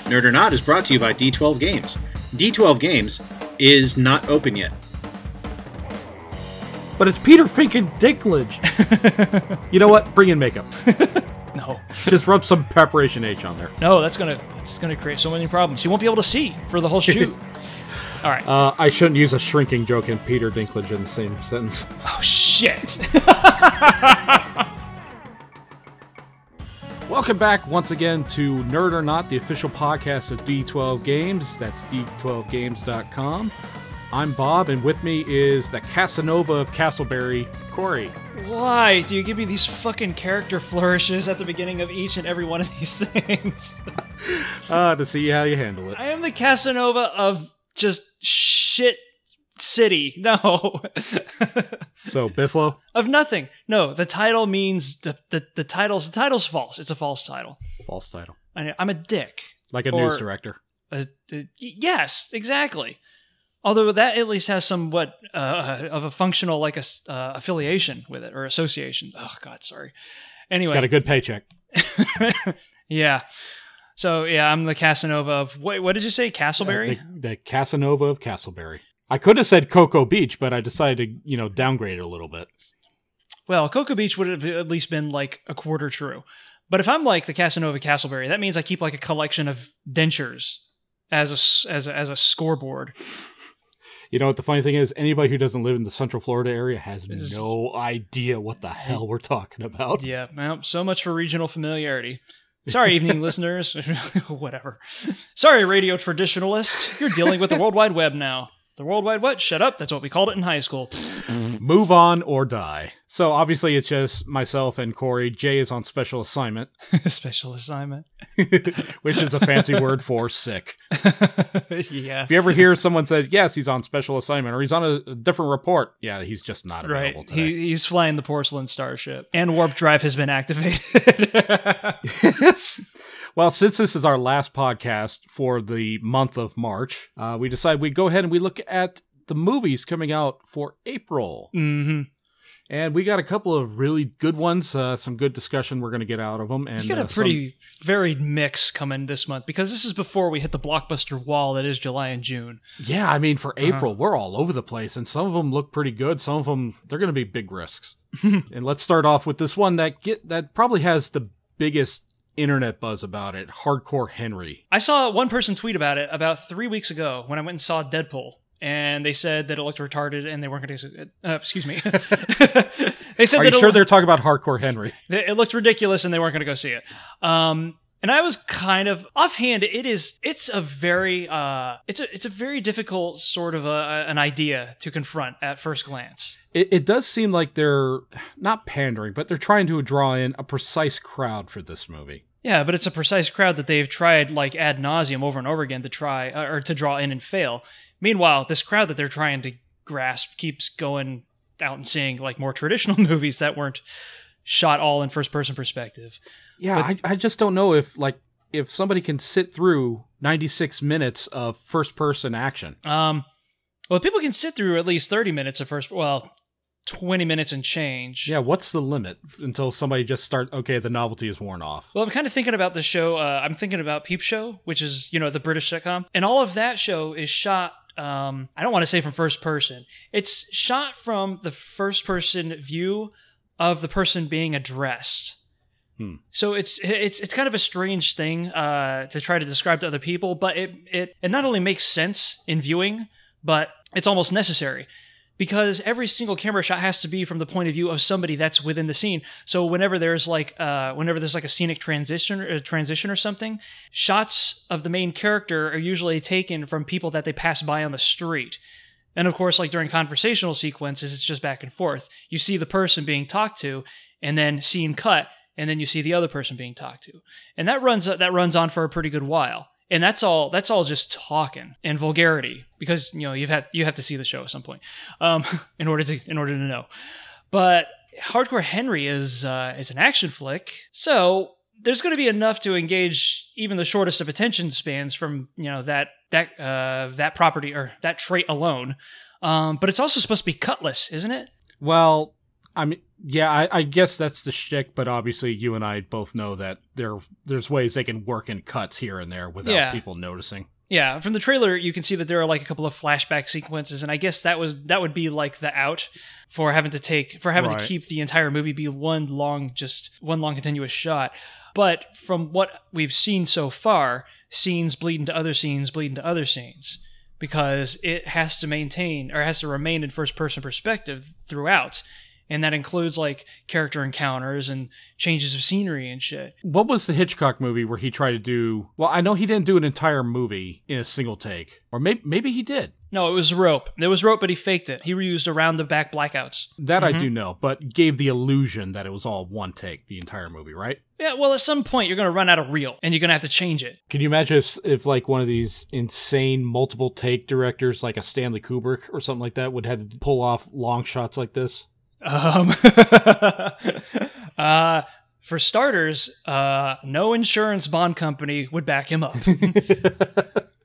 Nerd or Not is brought to you by D12 Games. D12 Games is not open yet. But it's Peter freaking Dinklage. You know what? Bring in makeup. No. Just rub some Preparation H on there. No, that's gonna create so many problems. You won't be able to see for the whole shoot. All right. I shouldn't use a shrinking joke and Peter Dinklage in the same sentence. Oh, shit. Welcome back once again to Nerd or Not, the official podcast of D12 Games. That's d12games.com. I'm Bob, and with me is the Casanova of Castleberry, Corey. Why do you give me these fucking character flourishes at the beginning of each and every one of these things? To see how you handle it. I am the Casanova of just shit city. No. So, Bithlo? Of nothing. No, the title means the title's false. It's a false title. False title. I'm a dick. Like a news director. Yes, exactly. Although that at least has somewhat of a functional affiliation with it, or association. Oh, God, sorry. Anyway. It's got a good paycheck. Yeah. So, yeah, I'm the Casanova of... what did you say? Castleberry? The Casanova of Castleberry. I could have said Cocoa Beach, but I decided to, downgrade it a little bit. Well, Cocoa Beach would have at least been like a quarter true. But if I'm like the Casanova of Castleberry, that means I keep like a collection of dentures as a scoreboard. You know what the funny thing is? Anybody who doesn't live in the Central Florida area has no idea what the hell we're talking about. Yeah, well, so much for regional familiarity. Sorry, evening listeners. Whatever. Sorry, radio traditionalists. You're dealing with the World Wide Web now. The World Wide what? Shut up. That's what we called it in high school. Move on or die. So obviously it's just myself and Corey. Jay is on special assignment. Special assignment. Which is a fancy word for sick. Yeah. If you ever hear someone say, yes, he's on special assignment, or he's on a different report, yeah, he's just not available today. He's flying the porcelain starship. And warp drive has been activated. Well, since this is our last podcast for the month of March, we decided we'd go ahead and we look at the movies coming out for April. Mm-hmm. And we got a couple of really good ones, some good discussion we're going to get out of them. And you got a pretty varied mix coming this month, because this is before we hit the blockbuster wall that is July and June. Yeah, I mean, for April, we're all over the place, and some of them look pretty good. Some of them, they're going to be big risks. And let's start off with this one that probably has the biggest internet buzz about it, Hardcore Henry. I saw one person tweet about it about 3 weeks ago when I went and saw Deadpool. And they said that it looked retarded, and they weren't going to... excuse me. They said Are you sure they're talking about Hardcore Henry? It looked ridiculous, and they weren't going to go see it. And I was kind of offhand. It's a very difficult sort of an idea to confront at first glance. It does seem like they're not pandering, but they're trying to draw in a precise crowd for this movie. Yeah, but it's a precise crowd that they've tried like ad nauseum over and over again to try or to draw in and fail. Meanwhile, this crowd that they're trying to grasp keeps going out and seeing like more traditional movies that weren't shot all in first-person perspective. Yeah, I just don't know if somebody can sit through 96 minutes of first-person action. Well, people can sit through at least 30 minutes of 20 minutes and change. Yeah, what's the limit until somebody just okay, the novelty is worn off? Well, I'm kind of thinking about the show. I'm thinking about Peep Show, which is, the British sitcom. And all of that show is shot, I don't want to say from first person. It's shot from the first person view of the person being addressed. So it's kind of a strange thing to try to describe to other people, but it not only makes sense in viewing, but it's almost necessary. Because every single camera shot has to be from the point of view of somebody that's within the scene. So whenever there's like a scenic transition or something, shots of the main character are usually taken from people that they pass by on the street. And of course, like during conversational sequences, it's just back and forth. You see the person being talked to, and then scene cut, and then you see the other person being talked to, and that runs on for a pretty good while. And that's all just talking and vulgarity, because you have to see the show at some point in order to know. But Hardcore Henry is an action flick, so there's going to be enough to engage even the shortest of attention spans from that property or that trait alone. But it's also supposed to be cutless, isn't it? Well, I mean, Yeah, I guess that's the shtick, but obviously you and I both know that there's ways they can work in cuts here and there without people noticing. Yeah, from the trailer, you can see that there are like a couple of flashback sequences, and I guess that would be like the out for having to keep the entire movie be one long continuous shot. But from what we've seen so far, scenes bleed into other scenes, because it has to remain in first person perspective throughout. And that includes like character encounters and changes of scenery and shit. What was the Hitchcock movie where he tried to do... Well, I know he didn't do an entire movie in a single take. Or maybe he did. No, it was Rope. There was Rope, but he faked it. He reused around the back blackouts. That I do know, but gave the illusion that it was all one take, the entire movie, right? Yeah, well, at some point, you're going to run out of reel, and you're going to have to change it. Can you imagine if like one of these insane multiple take directors, like a Stanley Kubrick or something like that, would have to pull off long shots like this? For starters, no insurance bond company would back him up.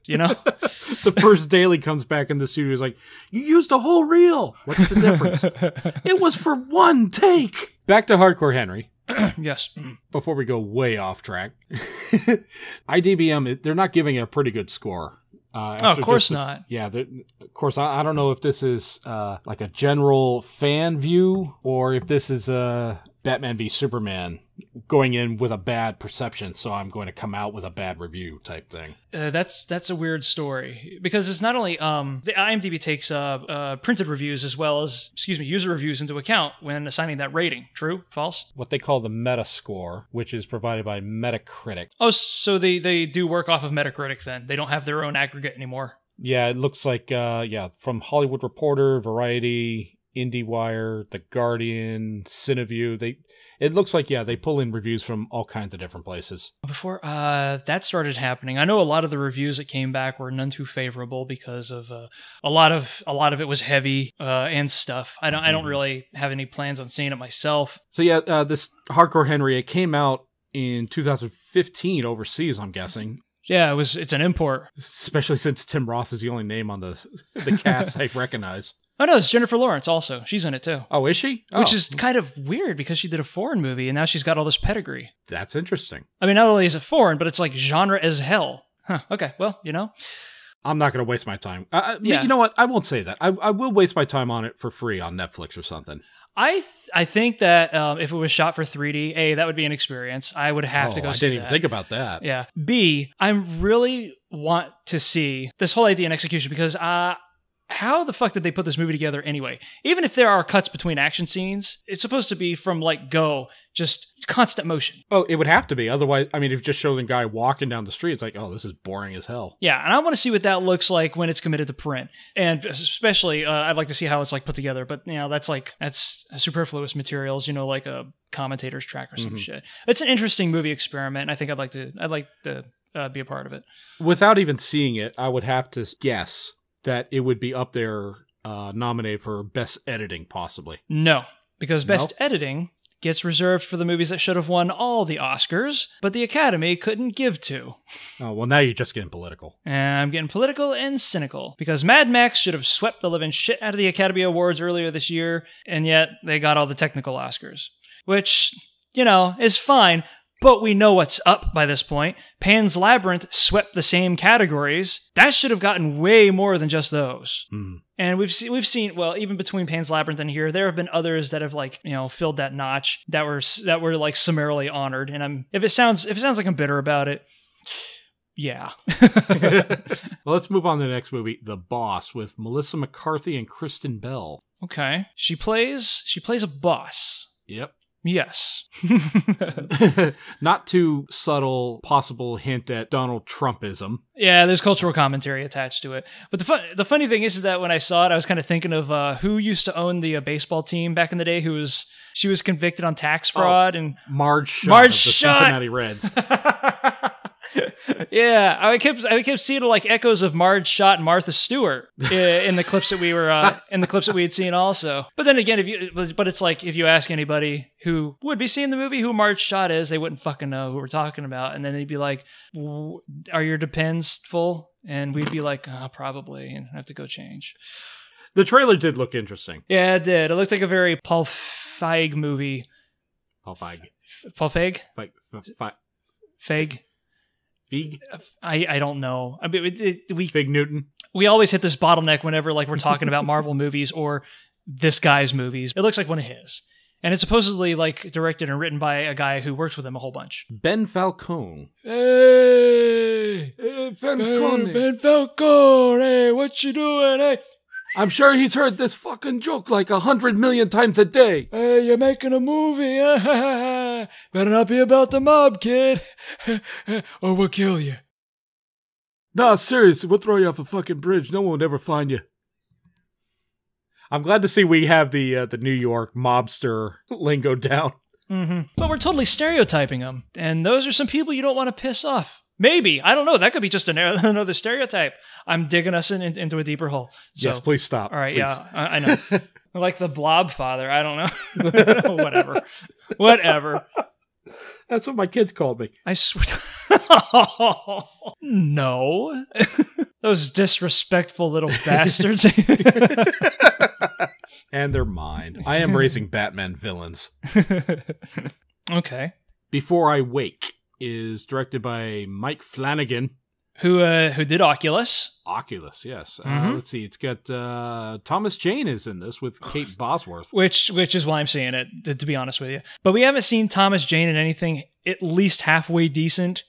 You know? The first daily comes back in the studio is like, you used a whole reel. What's the difference? It was for one take. Back to Hardcore Henry. Yes. Before we go way off track. IDBM, they're not giving it a pretty good score. Of course not. Yeah, of course, I don't know if this is like a general fan view or if this is Batman v Superman going in with a bad perception, so I'm going to come out with a bad review type thing. That's a weird story, because it's not only the IMDb takes printed reviews as well as user reviews into account when assigning that rating. True? False? What they call the Metascore, which is provided by Metacritic. Oh, so they do work off of Metacritic then. They don't have their own aggregate anymore. Yeah, it looks like from Hollywood Reporter, Variety, IndieWire, The Guardian, Cineview. It looks like, they pull in reviews from all kinds of different places. Before that started happening, I know a lot of the reviews that came back were none too favorable because of a lot of it was heavy and stuff. I don't really have any plans on seeing it myself. So this Hardcore Henry, it came out in 2015 overseas, I'm guessing. Yeah, it's an import. Especially since Tim Roth is the only name on the cast I recognize. Oh, no, it's Jennifer Lawrence also. She's in it, too. Oh, is she? Which is kind of weird because she did a foreign movie and now she's got all this pedigree. That's interesting. I mean, not only is it foreign, but it's like genre as hell. Huh, okay, well, I'm not going to waste my time. You know what? I won't say that. I will waste my time on it for free on Netflix or something. I think that if it was shot for 3D, A, that would be an experience. I would have to go see I didn't even think about that. Yeah. B, I really want to see this whole idea and execution because how the fuck did they put this movie together anyway? Even if there are cuts between action scenes, it's supposed to be from like go, just constant motion. Oh, it would have to be. Otherwise, I mean, if you just show the guy walking down the street, it's like, oh, this is boring as hell. Yeah, and I want to see what that looks like when it's committed to print. And especially, I'd like to see how it's like put together. But, that's superfluous materials, like a commentator's track or some shit. It's an interesting movie experiment. I think I'd like to be a part of it. Without even seeing it, I would have to guess that it would be up there nominated for Best Editing, possibly. No, because Best Editing gets reserved for the movies that should have won all the Oscars, but the Academy couldn't give to. Oh, well, now you're just getting political. And I'm getting political and cynical, because Mad Max should have swept the living shit out of the Academy Awards earlier this year, and yet they got all the technical Oscars. Which, is fine, but we know what's up by this point. Pan's Labyrinth swept the same categories. That should have gotten way more than just those. And we've seen, well, even between Pan's Labyrinth and here, there have been others that have filled that notch that were like summarily honored. And if it sounds like I'm bitter about it, yeah. Well, let's move on to the next movie, The Boss, with Melissa McCarthy and Kristen Bell. Okay, she plays a boss. Yep. Yes. Not too subtle, possible hint at Donald Trumpism. Yeah, there's cultural commentary attached to it. But the funny thing is that when I saw it, I was kind of thinking of who used to own the baseball team back in the day. She was convicted on tax fraud and Marge Schott of the Cincinnati Reds. Yeah, I kept seeing like echoes of Marge Schott and Martha Stewart in the clips that we had seen also. But then again, it's like if you ask anybody who would be seeing the movie who Marge Schott is, they wouldn't fucking know who we're talking about, and then they'd be like, "Are your depends full?" And we'd be like, "Probably," and have to go change. The trailer did look interesting. Yeah, it did. It looked like a very Paul Feig movie. Paul Feig. Paul Feig? Feig. Feig? I don't know. I mean, Fig Newton. We always hit this bottleneck whenever like we're talking about Marvel movies or this guy's movies. It looks like one of his. And it's supposedly like directed and written by a guy who works with him a whole bunch. Ben Falcone. Hey! Falcone. Ben Falcone! Hey, what you doing? Hey! I'm sure he's heard this fucking joke like 100 million times a day. Hey, you're making a movie. Better not be about the mob, kid. Or we'll kill you. Nah, seriously, we'll throw you off a fucking bridge. No one will ever find you. I'm glad to see we have the New York mobster lingo down. Mm-hmm. But we're totally stereotyping them. And those are some people you don't want to piss off. Maybe. I don't know. That could be just another stereotype. I'm digging us into a deeper hole. So, yes, please stop. All right, please. yeah, I know. Like the Blob Father. I don't know. Whatever. That's what my kids called me. I swear. No. Those disrespectful little bastards. And they're mine. I am raising Batman villains. Okay. Before I Wake is directed by Mike Flanagan. Who did Oculus. Oculus, yes. Mm-hmm. Let's see. It's got Thomas Jane is in this with Kate Bosworth. Which is why I'm seeing it, to be honest with you. But we haven't seen Thomas Jane in anything at least halfway decent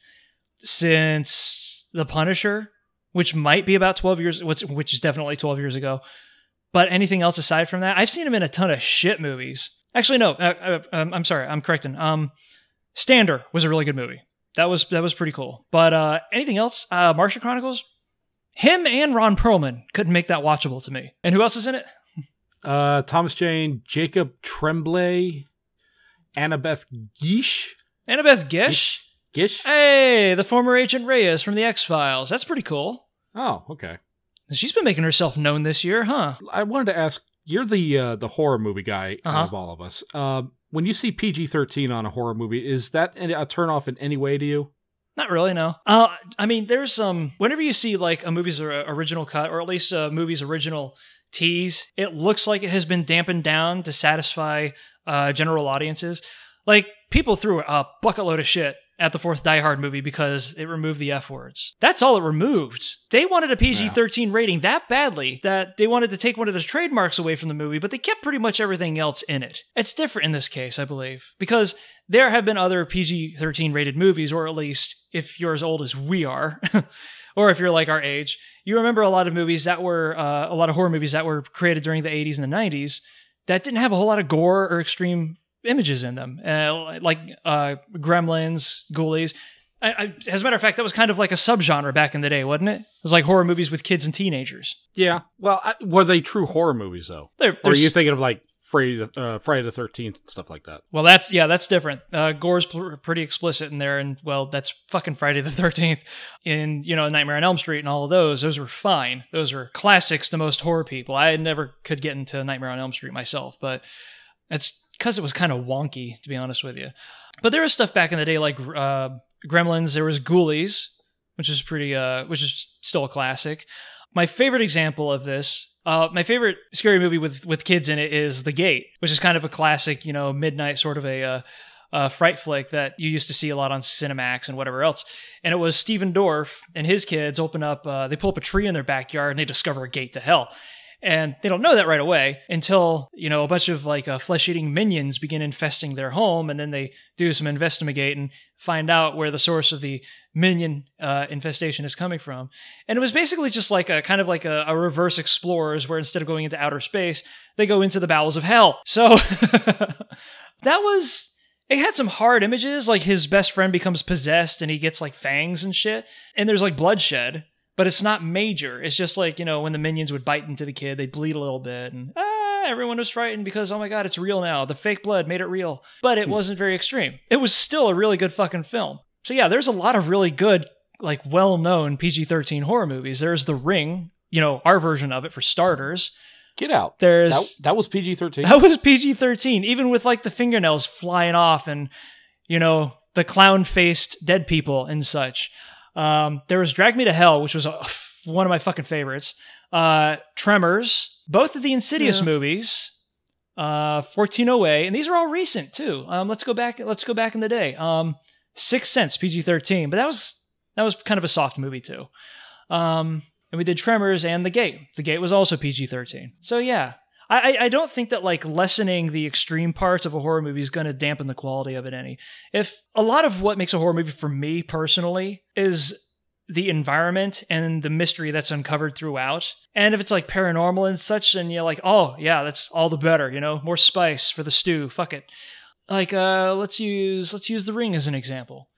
since The Punisher, which might be about 12 years, which is definitely 12 years ago. But anything else aside from that, I've seen him in a ton of shit movies. Actually, no, I'm sorry, I'm correcting. Stander was a really good movie. That was pretty cool. But anything else? Martian Chronicles? Him and Ron Perlman couldn't make that watchable to me. And who else is in it? Thomas Jane, Jacob Tremblay, Annabeth Gish. Annabeth Gish? Gish? Hey, the former Agent Reyes from the X-Files. That's pretty cool. Oh, okay. She's been making herself known this year, huh? I wanted to ask, you're the horror movie guy out of all of us. When you see PG-13 on a horror movie, is that a turnoff in any way to you? Not really, no. I mean, there's some... Whenever you see like a movie's original cut, or at least a movie's original tease, it looks like it has been dampened down to satisfy general audiences. Like, people threw a bucket load of shit at the fourth Die Hard movie because it removed the F words. That's all it removed. They wanted a PG-13 rating that badly that they wanted to take one of the trademarks away from the movie, but they kept pretty much everything else in it. It's different in this case, I believe, because there have been other PG-13 rated movies, or at least if you're as old as we are, or if you're like our age, you remember a lot of movies that were, a lot of horror movies that were created during the 80s and the 90s that didn't have a whole lot of gore or extreme images in them, like Gremlins, Ghoulies. As a matter of fact, that was kind of like a subgenre back in the day, wasn't it? It was like horror movies with kids and teenagers. Yeah. Well, were they true horror movies, though? Or are you thinking of like Friday the 13th and stuff like that? Well, that's different. Gore's pretty explicit in there, and well, that's fucking Friday the 13th. In, Nightmare on Elm Street and all of those were fine. Those are classics to most horror people. I never could get into Nightmare on Elm Street myself, but it's because it was kind of wonky, to be honest with you. But there was stuff back in the day like Gremlins. There was Ghoulies, which is which is still a classic. My favorite example of this, my favorite scary movie with kids in it is The Gate, which is kind of a classic, midnight sort of a fright flick that you used to see a lot on Cinemax and whatever else. And it was Steven Dorff and his kids they pull up a tree in their backyard and they discover a gate to hell. And they don't know that right away until, a bunch of like flesh-eating minions begin infesting their home, and then they do some investigating and find out where the source of the minion infestation is coming from. And it was basically just like a kind of like a reverse Explorers, where instead of going into outer space, they go into the bowels of hell. So it had some hard images, like his best friend becomes possessed and he gets like fangs and shit. And there's like bloodshed. But it's not major. It's just like, when the minions would bite into the kid, they'd bleed a little bit. And everyone was frightened because, oh my God, it's real now. The fake blood made it real. But it wasn't very extreme. It was still a really good fucking film. So yeah, there's a lot of really good, like well-known PG-13 horror movies. There's The Ring, our version of it for starters. Get out. There's that was PG-13? That was PG-13, even with like the fingernails flying off and, the clown-faced dead people and such. There was Drag Me to Hell, which was one of my fucking favorites. Tremors, Both of the Insidious movies, 1408, and these are all recent too. Let's go back in the day. Sixth Sense, PG-13, but that was kind of a soft movie too. And we did Tremors and The Gate. The Gate was also PG-13. So yeah, I don't think that like lessening the extreme parts of a horror movie is going to dampen the quality of it any. If a lot of what makes a horror movie for me personally is the environment and the mystery that's uncovered throughout. And if it's like paranormal and such, and you're like, oh yeah, that's all the better, you know, more spice for the stew. Fuck it. Like, let's use The Ring as an example.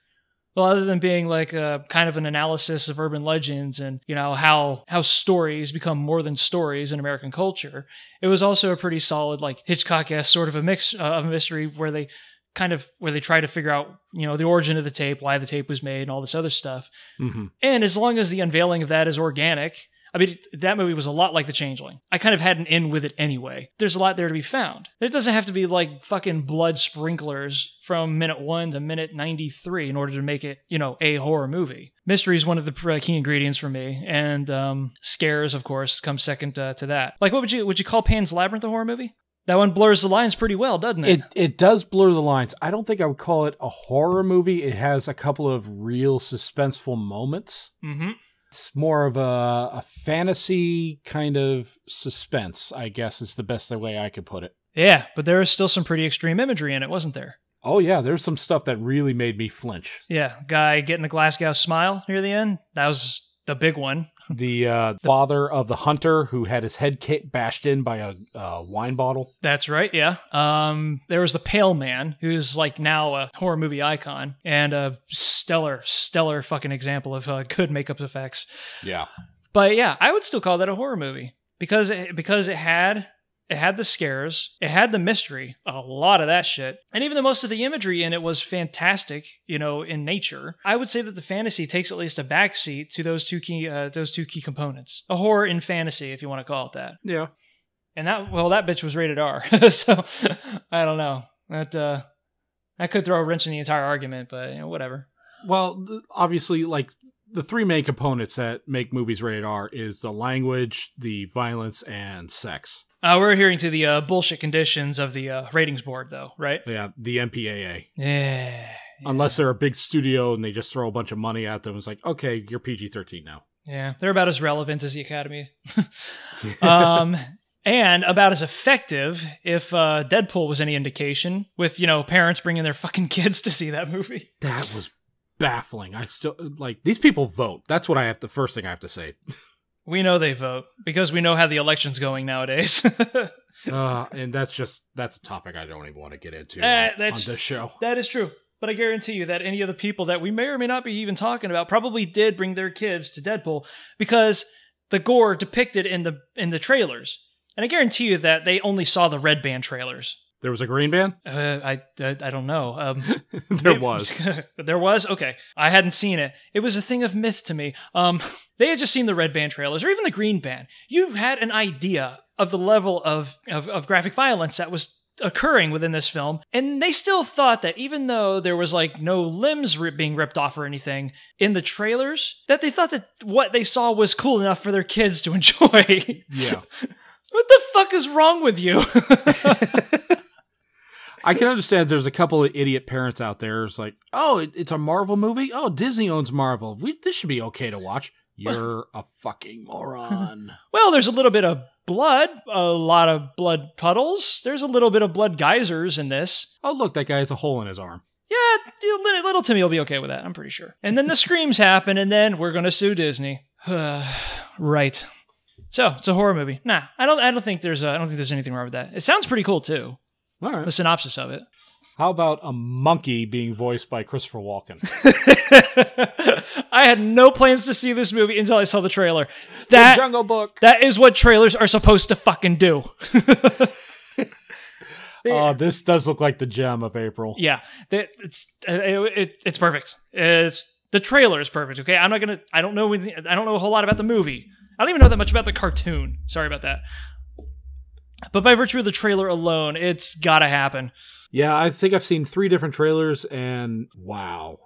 Well, other than being like a kind of an analysis of urban legends and, you know, how stories become more than stories in American culture, it was also a pretty solid, like Hitchcock-esque sort of a mix of a mystery where they try to figure out, you know, the origin of the tape, why the tape was made, and all this other stuff. Mm-hmm. And as long as the unveiling of that is organic, I mean, that movie was a lot like The Changeling. I kind of had an in with it anyway. There's a lot there to be found. It doesn't have to be like fucking blood sprinklers from minute 1 to minute 93 in order to make it, you know, a horror movie. Mystery is one of the key ingredients for me, and scares, of course, come second to that. Like, what would you call Pan's Labyrinth a horror movie? That one blurs the lines pretty well, doesn't it? It does blur the lines. I don't think I would call it a horror movie. It has a couple of real suspenseful moments. Mm-hmm. It's more of a fantasy kind of suspense, I guess is the best way I could put it. Yeah, but there was still some pretty extreme imagery in it, wasn't there? Oh yeah, there's some stuff that really made me flinch. Yeah, guy getting a Glasgow smile near the end. That was the big one. The father of the hunter who had his head bashed in by a wine bottle. That's right, yeah. There was the Pale Man, who's like now a horror movie icon, and a stellar fucking example of good makeup effects. Yeah. But yeah, I would still call that a horror movie because it had the scares, it had the mystery, a lot of that shit. And even though most of the imagery in it was fantastic, you know, in nature, I would say that the fantasy takes at least a backseat to those two key components. A horror in fantasy, if you want to call it that. Yeah. And that bitch was rated R. So I don't know. That could throw a wrench in the entire argument, but you know, whatever. Well, obviously, like, the three main components that make movies rated R is the language, the violence, and sex. We're adhering to the bullshit conditions of the ratings board, though, right? Yeah, the MPAA. Yeah. Unless they're a big studio and they just throw a bunch of money at them. It's like, okay, you're PG-13 now. Yeah, they're about as relevant as the Academy. And about as effective, if Deadpool was any indication, with, you know, parents bringing their fucking kids to see that movie. That was baffling. I still, like, these people vote. That's what the first thing I have to say. We know they vote because we know how the election's going nowadays. And that's a topic I don't even want to get into on this show. That is true. But I guarantee you that any of the people that we may or may not be even talking about probably did bring their kids to Deadpool because the gore depicted in the trailers. And I guarantee you that they only saw the red band trailers. There was a green band? I don't know. There was. There was? Okay. I hadn't seen it. It was a thing of myth to me. They had just seen the red band trailers, or even the green band. You had an idea of the level of graphic violence that was occurring within this film, and they still thought that even though there was like no limbs being ripped off or anything in the trailers, that they thought that what they saw was cool enough for their kids to enjoy. Yeah. What the fuck is wrong with you? I can understand there's a couple of idiot parents out there. It's like, oh, it's a Marvel movie? Oh, Disney owns Marvel. This should be okay to watch. You're a fucking moron. Well, there's a little bit of blood, a lot of blood puddles. There's a little bit of blood geysers in this. Oh, look, that guy has a hole in his arm. Yeah, little Timmy will be okay with that, I'm pretty sure. And then the screams happen, and then we're going to sue Disney. Right. So, it's a horror movie. Nah, I don't think there's anything wrong with that. It sounds pretty cool, too. All right. The synopsis of it. How about a monkey being voiced by Christopher Walken? I had no plans to see this movie until I saw the trailer. The Jungle Book. That is what trailers are supposed to fucking do. Oh, this does look like the gem of April. Yeah, it's perfect. The trailer is perfect. Okay, I don't know a whole lot about the movie. I don't even know that much about the cartoon. Sorry about that. But by virtue of the trailer alone, it's gotta happen. Yeah, I think I've seen 3 different trailers, and wow.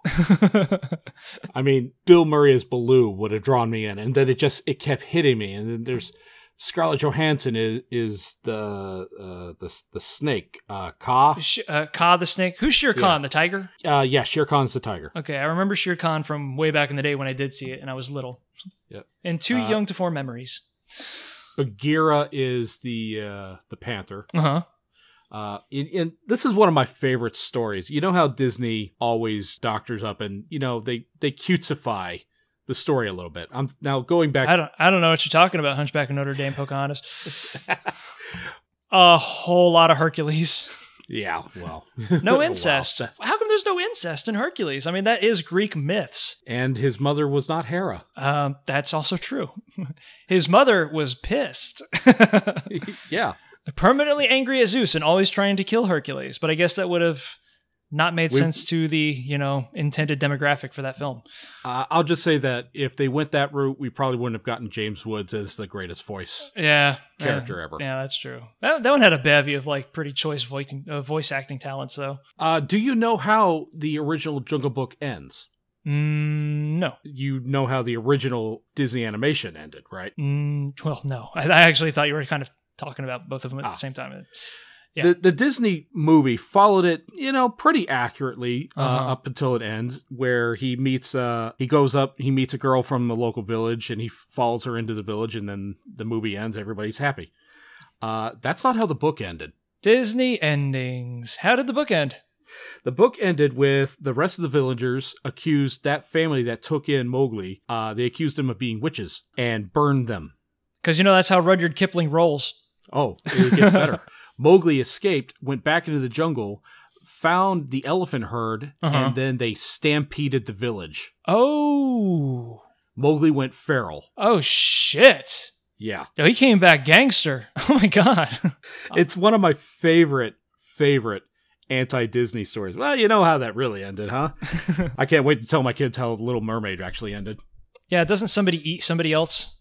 I mean, Bill Murray as Baloo would have drawn me in, and then it kept hitting me, and then there's Scarlett Johansson is the snake. Ka. Ka the snake. Who's Shere Khan? The tiger? Yeah, Shere Khan's the tiger. Okay, I remember Shere Khan from way back in the day when I did see it, and I was little. Yep. And too young to form memories. Bagheera is the panther. Uh-huh. And this is one of my favorite stories. You know how Disney always doctors up and, they cutesify the story a little bit. I'm now going back. I don't know what you're talking about, Hunchback of Notre Dame, Pocahontas. A whole lot of Hercules. Yeah, well. No incest. How come there's no incest in Hercules? I mean, that is Greek myths. And his mother was not Hera. That's also true. His mother was pissed. Yeah. Permanently angry at Zeus and always trying to kill Hercules. But I guess that would have not made sense to the, intended demographic for that film. I'll just say that if they went that route, we probably wouldn't have gotten James Woods as the greatest voice character ever. Yeah, that's true. That one had a bevy of pretty choice voice acting talents, though. Do you know how the original Jungle Book ends? No. You know how the original Disney animation ended, right? Well, no. I actually thought you were kind of talking about both of them at the same time. Yeah. The Disney movie followed it, pretty accurately up until it ends, where he meets, he meets a girl from the local village, and he follows her into the village, and then the movie ends. Everybody's happy. That's not how the book ended. Disney endings. How did the book end? The book ended with the rest of the villagers accused that family that took in Mowgli. They accused them of being witches and burned them. Because that's how Rudyard Kipling rolls. Oh, it gets better. Mowgli escaped, went back into the jungle, found the elephant herd, and then they stampeded the village. Oh. Mowgli went feral. Oh, shit. Yeah. Oh, he came back gangster. Oh, my God. It's one of my favorite anti-Disney stories. Well, you know how that really ended, huh? I can't wait to tell my kids how The Little Mermaid actually ended. Yeah, doesn't somebody eat somebody else?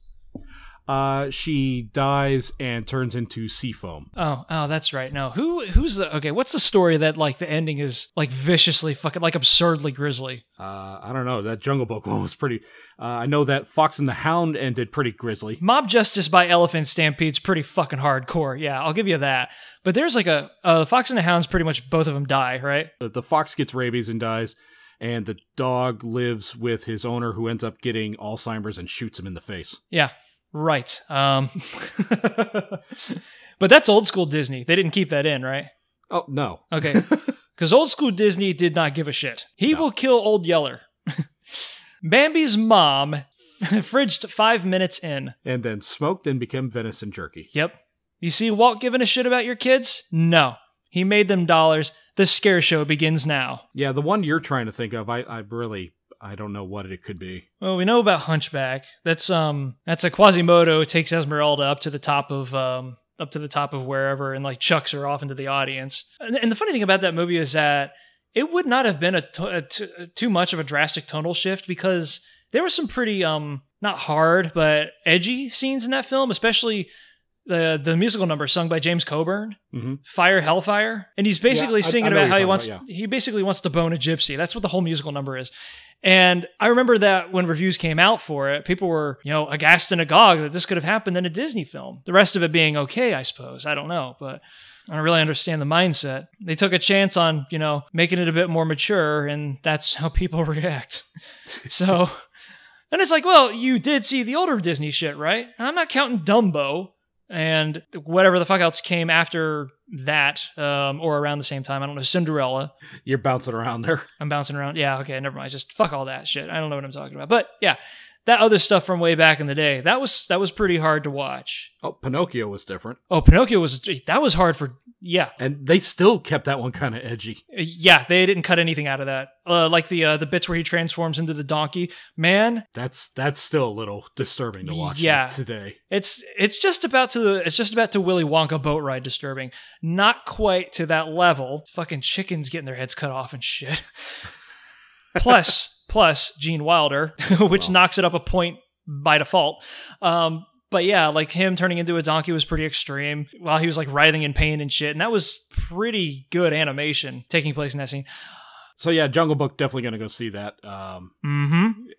She dies and turns into sea foam. Oh, that's right. No, what's the story that the ending is viciously fucking absurdly grisly? I don't know. That Jungle Book one was pretty. I know that Fox and the Hound ended pretty grisly. Mob justice by elephant stampede's pretty fucking hardcore. Yeah, I'll give you that. But there's a Fox and the Hound's pretty much both of them die, right? The fox gets rabies and dies, and the dog lives with his owner, who ends up getting Alzheimer's and shoots him in the face. Yeah. Right. But that's old school Disney. They didn't keep that in, right? Oh, no. Okay. Because old school Disney did not give a shit. He will kill Old Yeller. Bambi's mom fridged 5 minutes in. And then smoked and became venison jerky. Yep. You see Walt giving a shit about your kids? No. He made them dollars. The scare show begins now. Yeah, the one you're trying to think of, I don't know what it could be. Well, we know about Hunchback. That's a Quasimodo takes Esmeralda up to the top of wherever and chucks her off into the audience. And the funny thing about that movie is that it would not have been too much of a drastic tonal shift, because there were some pretty not hard but edgy scenes in that film, especially the musical number sung by James Coburn, Fire Hellfire, and he's basically singing about how he basically wants to bone a gypsy. That's what the whole musical number is. And I remember that when reviews came out for it, people were, aghast and agog that this could have happened in a Disney film. The rest of it being okay, I suppose. I don't know, but I don't really understand the mindset. They took a chance on, making it a bit more mature, and that's how people react. So, and it's well, you did see the older Disney shit, right? I'm not counting Dumbo and whatever the fuck else came after that, or around the same time. I don't know, Cinderella. You're bouncing around there. I'm bouncing around. Yeah, okay, never mind. Just fuck all that shit. I don't know what I'm talking about. But yeah, that other stuff from way back in the day, that was pretty hard to watch. Oh, Pinocchio was different. Oh, Pinocchio was hard for, yeah. And they still kept that one kind of edgy. Yeah, they didn't cut anything out of that. The bits where he transforms into the donkey. Man, that's still a little disturbing to watch today. It's just about to Willy Wonka boat ride disturbing. Not quite to that level. Fucking chickens getting their heads cut off and shit. Plus Gene Wilder, which knocks it up a point by default. But yeah, him turning into a donkey was pretty extreme while he was writhing in pain and shit. And that was pretty good animation taking place in that scene. So yeah, Jungle Book, definitely going to go see that.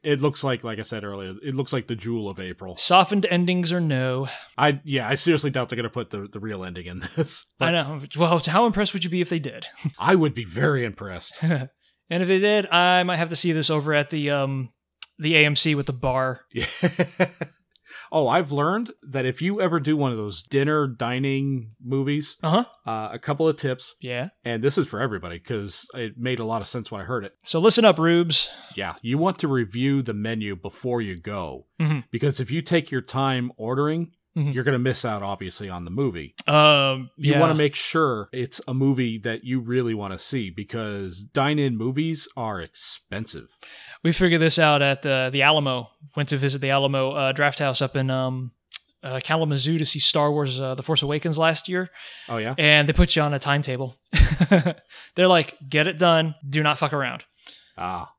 It looks like I said earlier, it looks like the jewel of April. Softened endings or no. I seriously doubt they're going to put the real ending in this. I know. Well, how impressed would you be if they did? I would be very impressed. And if they did, I might have to see this over at the AMC with the bar. Yeah. Oh, I've learned that if you ever do one of those dinner dining movies, a couple of tips. Yeah. And this is for everybody because it made a lot of sense when I heard it. So listen up, Rubes. Yeah. You want to review the menu before you go. Because if you take your time ordering, you're going to miss out, obviously, on the movie. You want to make sure it's a movie that you really want to see because dine-in movies are expensive. We figured this out at the Alamo. Went to visit the Alamo Draft House up in Kalamazoo to see Star Wars The Force Awakens last year. Oh, yeah? And they put you on a timetable. They're like, get it done. Do not fuck around.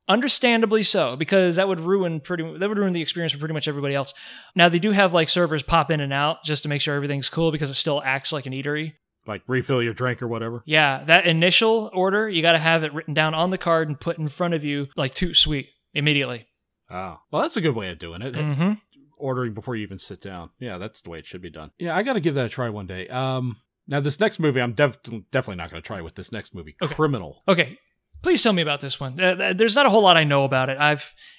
Understandably so, because that would ruin the experience for pretty much everybody else. Now they do have like servers pop in and out just to make sure everything's cool because it still acts like an eatery. Like refill your drink or whatever. Yeah, that initial order you got to have it written down on the card and put in front of you like too sweet immediately. Oh, well, that's a good way of doing it. Ordering before you even sit down. Yeah, that's the way it should be done. Yeah, I got to give that a try one day. Now this next movie, I'm definitely not going to try with this next movie. Okay. Criminal. Okay. Please tell me about this one. There's not a whole lot I know about it.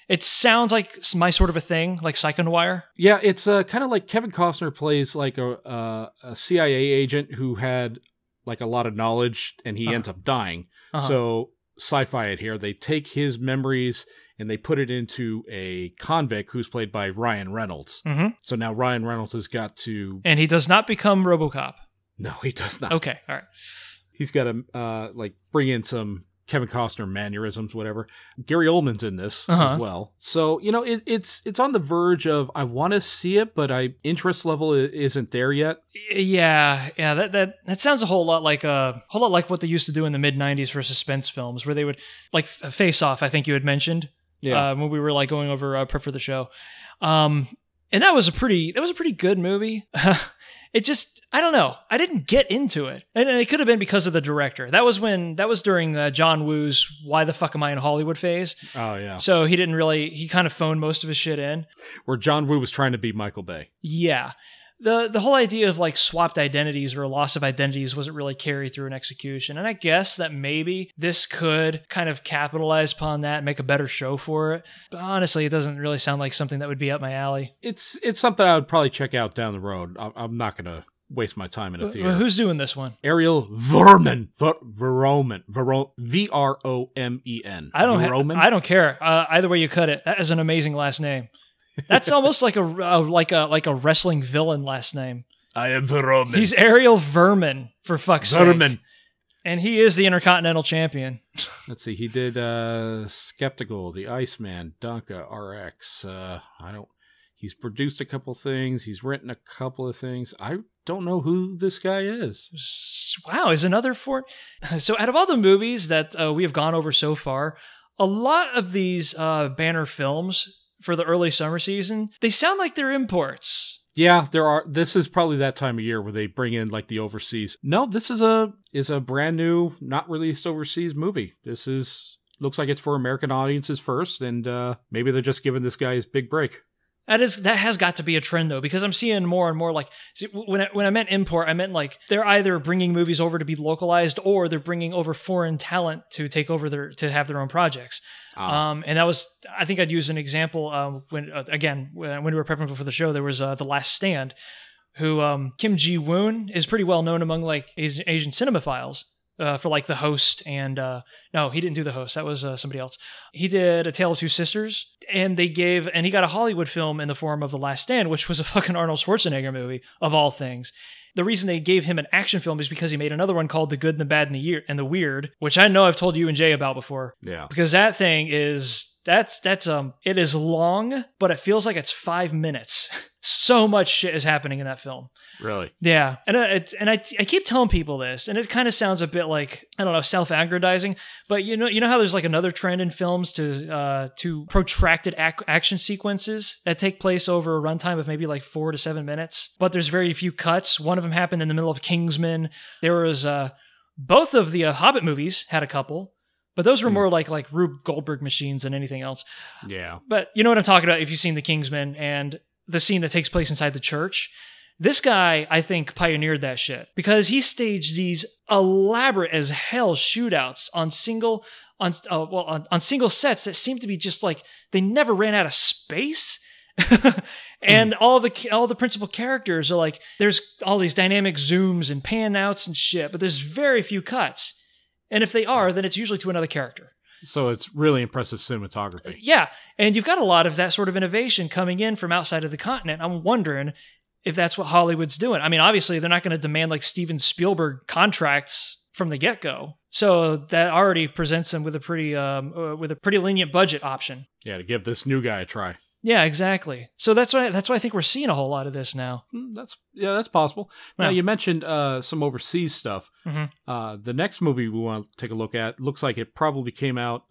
It sounds like my sort of a thing, like Psycho Noir. Yeah, it's kind of like Kevin Costner plays like a CIA agent who had like a lot of knowledge and he ends up dying. So sci-fi it here. They take his memories and they put it into a convict who's played by Ryan Reynolds. So now Ryan Reynolds has got to... And he does not become RoboCop. No, he does not. Okay, all right. He's got to like bring in some Kevin Costner mannerisms, whatever. Gary Oldman's in this as well. So, you know, it's on the verge of I want to see it, but interest level isn't there yet. Yeah. That sounds a whole lot like what they used to do in the mid-90s for suspense films, where they would like Face Off, I think you had mentioned. Yeah. When we were like going over prep for the show. And that was a pretty good movie. It just, I don't know. I didn't get into it. And it could have been because of the director. That was during John Woo's Why the Fuck Am I in Hollywood phase. Oh, yeah. So he kind of phoned most of his shit in. Where John Woo was trying to be Michael Bay. Yeah. The whole idea of like swapped identities or loss of identities wasn't really carried through in execution. And I guess that maybe this could kind of capitalize upon that and make a better show for it. But honestly, it doesn't really sound like something that would be up my alley. It's something I would probably check out down the road. I'm not going to waste my time in a theater. Who's doing this one? Ariel Verman. Vromen. V-R-O-M-E-N. I don't care. Either way you cut it. That is an amazing last name. That's almost like a wrestling villain last name. I am Vermin. He's Ariel Vermin, for fuck's sake. And he is the Intercontinental Champion. Let's see. He did Skeptical, The Iceman, Donka, RX. He's produced a couple things. He's written a couple of things. I don't know who this guy is. Wow, is another for... So out of all the movies that we have gone over so far, a lot of these banner films for the early summer season, they sound like they're imports. Yeah, there are. This is probably that time of year where they bring in like the overseas. No, this is a brand new, not released overseas movie. This looks like it's for American audiences first, and maybe they're just giving this guy his big break. That has got to be a trend though, because I'm seeing more and more like, see, when I meant import, I meant like they're either bringing movies over to be localized or they're bringing over foreign talent to take over to have their own projects. And that was, I think I'd use an example when we were prepping for the show, there was The Last Stand, who Kim Ji-woon is pretty well known among like Asian cinemaphiles. For like The Host and no, he didn't do The Host. That was somebody else. He did A Tale of Two Sisters, and he got a Hollywood film in the form of The Last Stand, which was a fucking Arnold Schwarzenegger movie of all things. The reason they gave him an action film is because he made another one called The Good and the Bad and the Weird, which I know I've told you and Jay about before. Yeah, because that thing is. It is long, but it feels like it's 5 minutes. So much shit is happening in that film. Really? Yeah. And I keep telling people this, and it kind of sounds a bit like, I don't know, self-aggrandizing, but you know how there's like another trend in films to protracted action sequences that take place over a runtime of maybe like 4 to 7 minutes, but there's very few cuts. One of them happened in the middle of Kingsman. There was both of the Hobbit movies had a couple. But those were more like Rube Goldberg machines than anything else. Yeah. But you know what I'm talking about if you've seen The Kingsman and the scene that takes place inside the church. This guy, I think, pioneered that shit because he staged these elaborate as hell shootouts on single sets that seem to be just like they never ran out of space. And all the principal characters are like, there's all these dynamic zooms and pan outs and shit, but there's very few cuts. And if they are, then it's usually to another character. So it's really impressive cinematography. Yeah, and you've got a lot of that sort of innovation coming in from outside of the continent. I'm wondering if that's what Hollywood's doing. I mean, obviously, they're not going to demand like Steven Spielberg contracts from the get-go. So that already presents them with a pretty lenient budget option. Yeah, to give this new guy a try. Yeah, exactly. So that's why I think we're seeing a whole lot of this now. That's possible. Now, Yeah. you mentioned some overseas stuff. Mm-hmm. The next movie we want to take a look at looks like it probably came out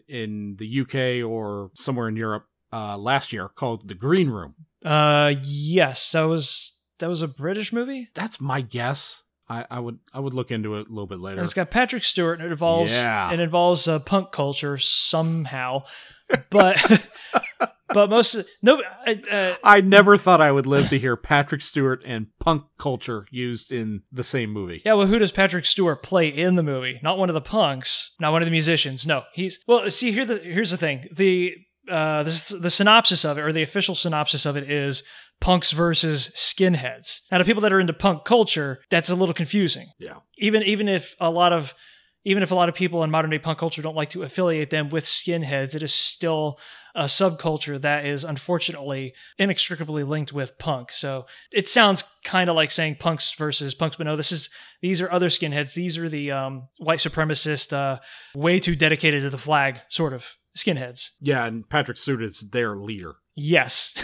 in the UK or somewhere in Europe last year, called The Green Room. Yes, that was a British movie. That's my guess. I would look into it a little bit later. And it's got Patrick Stewart, and it involves punk culture somehow, but but I never thought I would live to hear Patrick Stewart and punk culture used in the same movie. Yeah, well, who does Patrick Stewart play in the movie? Not one of the punks, not one of the musicians. No, see, here's the thing. The synopsis of it, or the official synopsis of it, is punks versus skinheads. Now, to people that are into punk culture, that's a little confusing. Yeah. Even if a lot of people in modern day punk culture don't like to affiliate them with skinheads, it is still a subculture that is unfortunately inextricably linked with punk. So it sounds kind of like saying punks versus punks, but no, these are other skinheads. These are the white supremacist, way too dedicated to the flag sort of skinheads. Yeah, and Patrick Stewart is their leader. Yes.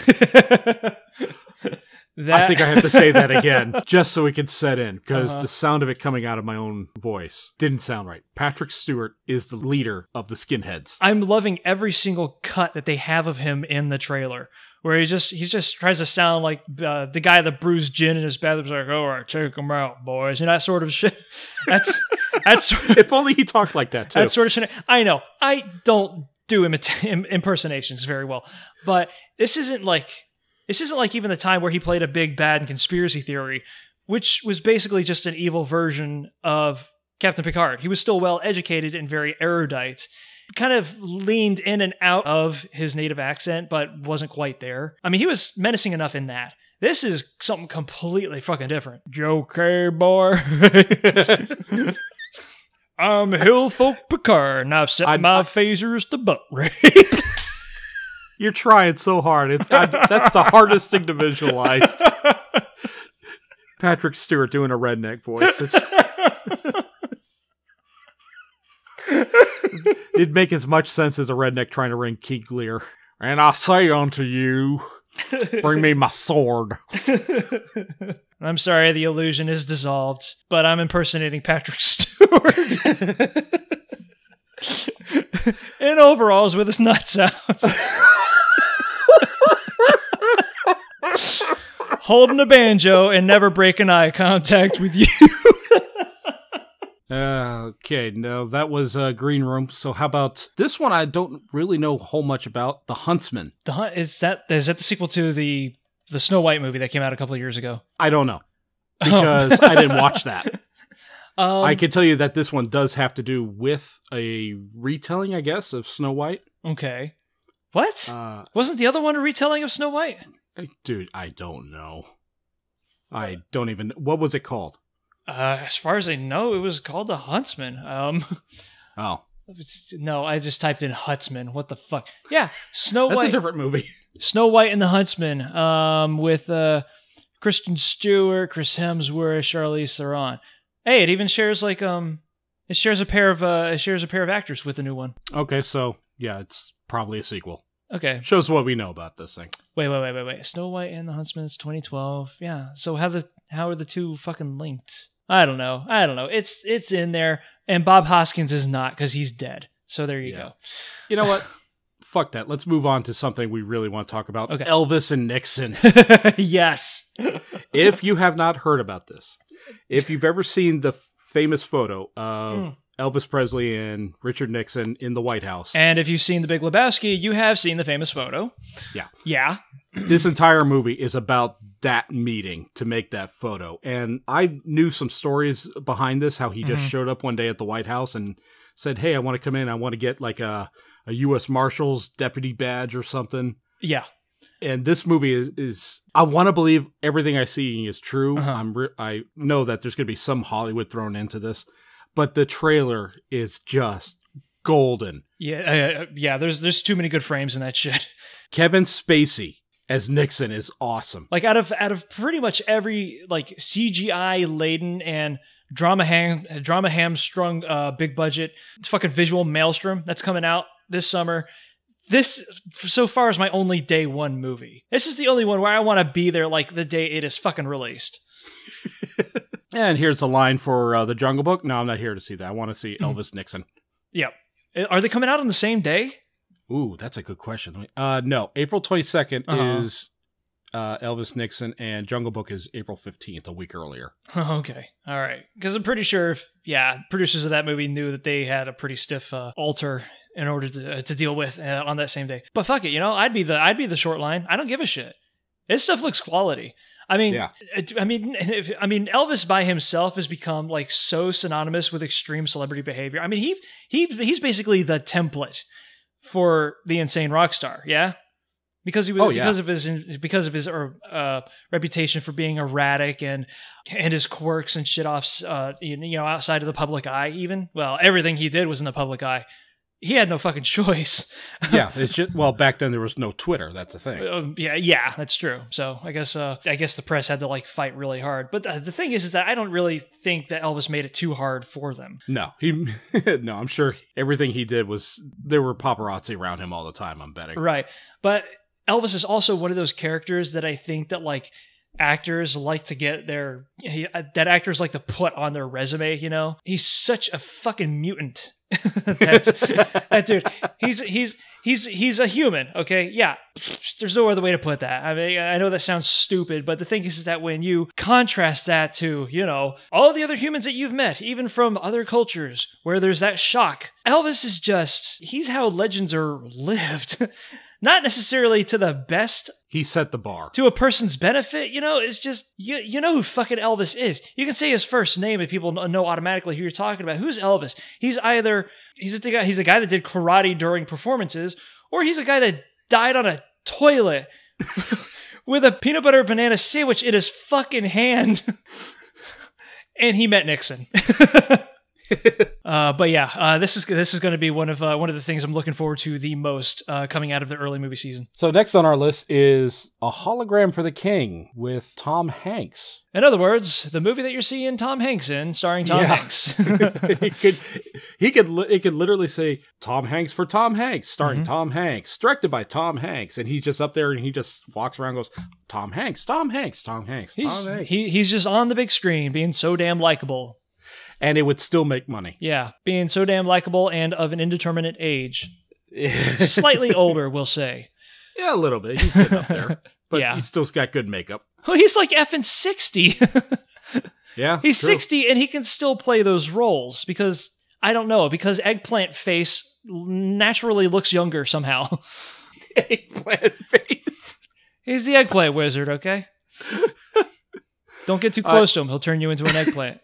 I think I have to say that again, just so we can set in, because the sound of it coming out of my own voice didn't sound right. Patrick Stewart is the leader of the skinheads. I'm loving every single cut that they have of him in the trailer, where he just tries to sound like the guy that brews gin in his bathroom. Like, all right, check him out, boys, and that sort of shit. That's if only he talked like that too. That sort of shit. I know. I don't do impersonations very well, but this isn't like even the time where he played a big bad in Conspiracy Theory, which was basically just an evil version of Captain Picard. He was still well educated and very erudite, kind of leaned in and out of his native accent, but wasn't quite there. I mean, he was menacing enough in that. This is something completely fucking different. You okay, boy? I'm Hillfolk Picard, and I've set my phasers to butt rape. You're trying so hard. That's the hardest thing to visualize. Patrick Stewart doing a redneck voice. It'd make as much sense as a redneck trying to ring King Lear. And I say unto you, bring me my sword. I'm sorry, the illusion is dissolved, but I'm impersonating Patrick Stewart. In overalls with his nuts out. Holding a banjo and never breaking eye contact with you. Okay, no, that was Green Room. So how about this one? I don't really know a whole much about. The Huntsman. Is that the sequel to the Snow White movie that came out a couple of years ago? I don't know, because I didn't watch that. I can tell you that this one does have to do with a retelling, I guess, of Snow White. Okay. What? Wasn't the other one a retelling of Snow White? Dude, I don't know. I don't even... What was it called? As far as I know, it was called The Huntsman. Oh. No, I just typed in Huntsman. What the fuck? Yeah, Snow White. That's a different movie. Snow White and the Huntsman, with Kristen Stewart, Chris Hemsworth, Charlize Theron. Hey, it even shares a pair of actors with the new one. Okay, so yeah, it's probably a sequel. Okay. Shows what we know about this thing. Wait. Snow White and the Huntsman is 2012. Yeah. So how are the two fucking linked? I don't know. It's in there, and Bob Hoskins is not because he's dead. So there you go. You know what? Fuck that. Let's move on to something we really want to talk about. Okay. Elvis and Nixon. Yes. If you have not heard about this, if you've ever seen the famous photo of Elvis Presley and Richard Nixon in the White House. And if you've seen The Big Lebowski, you have seen the famous photo. Yeah. Yeah. This entire movie is about that meeting to make that photo. And I knew some stories behind this, how he just showed up one day at the White House and said, hey, I want to come in. I want to get like a U.S. Marshal's deputy badge or something. Yeah. And this movie is I want to believe everything I see is true. I know that there's going to be some Hollywood thrown into this, but the trailer is just golden. Yeah, there's too many good frames in that shit. Kevin Spacey as Nixon is awesome. Like out of pretty much every like CGI laden and drama hamstrung big budget fucking visual maelstrom that's coming out this summer. This, so far, is my only day one movie. This is the only one where I want to be there like the day it is fucking released. And here's a line for The Jungle Book. No, I'm not here to see that. I want to see Elvis Nixon. Yeah. Are they coming out on the same day? Ooh, that's a good question. No, April 22nd is Elvis Nixon, and Jungle Book is April 15th, a week earlier. Okay. All right. Because I'm pretty sure, producers of that movie knew that they had a pretty stiff altar in order to deal with on that same day. But fuck it, I'd be the short line. I don't give a shit. This stuff looks quality. I mean, Elvis by himself has become like so synonymous with extreme celebrity behavior. I mean, he's basically the template for the insane rock star. Yeah. Because of his reputation for being erratic and his quirks and shit off, outside of the public eye. Even everything he did was in the public eye. He had no fucking choice. Yeah, it's just, back then there was no Twitter. That's the thing. Yeah, that's true. So I guess the press had to like fight really hard. But the thing is that I don't really think that Elvis made it too hard for them. No, I'm sure everything he did there were paparazzi around him all the time. I'm betting. Right, but Elvis is also one of those characters that I think that like actors like to get that actors like to put on their resume. He's such a fucking mutant. that dude, he's a human. Okay, yeah. There's no other way to put that. I mean, I know that sounds stupid, but the thing is that when you contrast that to all the other humans that you've met, even from other cultures where there's that shock, Elvis is he's how legends are lived. Not necessarily to the best. He set the bar. To a person's benefit, it's just, you know who fucking Elvis is. You can say his first name and people know automatically who you're talking about. Who's Elvis? He's the guy that did karate during performances, or he's a guy that died on a toilet with a peanut butter banana sandwich in his fucking hand. And he met Nixon. But yeah, this is going to be one of the things I'm looking forward to the most coming out of the early movie season. So next on our list is A Hologram for the King with Tom Hanks. In other words, the movie that you're seeing Tom Hanks in, starring Tom Hanks. He could literally say Tom Hanks for Tom Hanks, starring Tom Hanks, directed by Tom Hanks, and he's just up there and he just walks around and goes, Tom Hanks, Tom Hanks, Tom Hanks, Tom Hanks. He's just on the big screen being so damn likable. And it would still make money. Yeah, being so damn likable and of an indeterminate age. Slightly older, we'll say. Yeah, a little bit. He's getting up there. But he's still got good makeup. Well, he's like effing 60. Yeah, he's true. 60 and he can still play those roles because eggplant face naturally looks younger somehow. Eggplant face. He's the eggplant wizard, okay? Don't get too close to him. He'll turn you into an eggplant.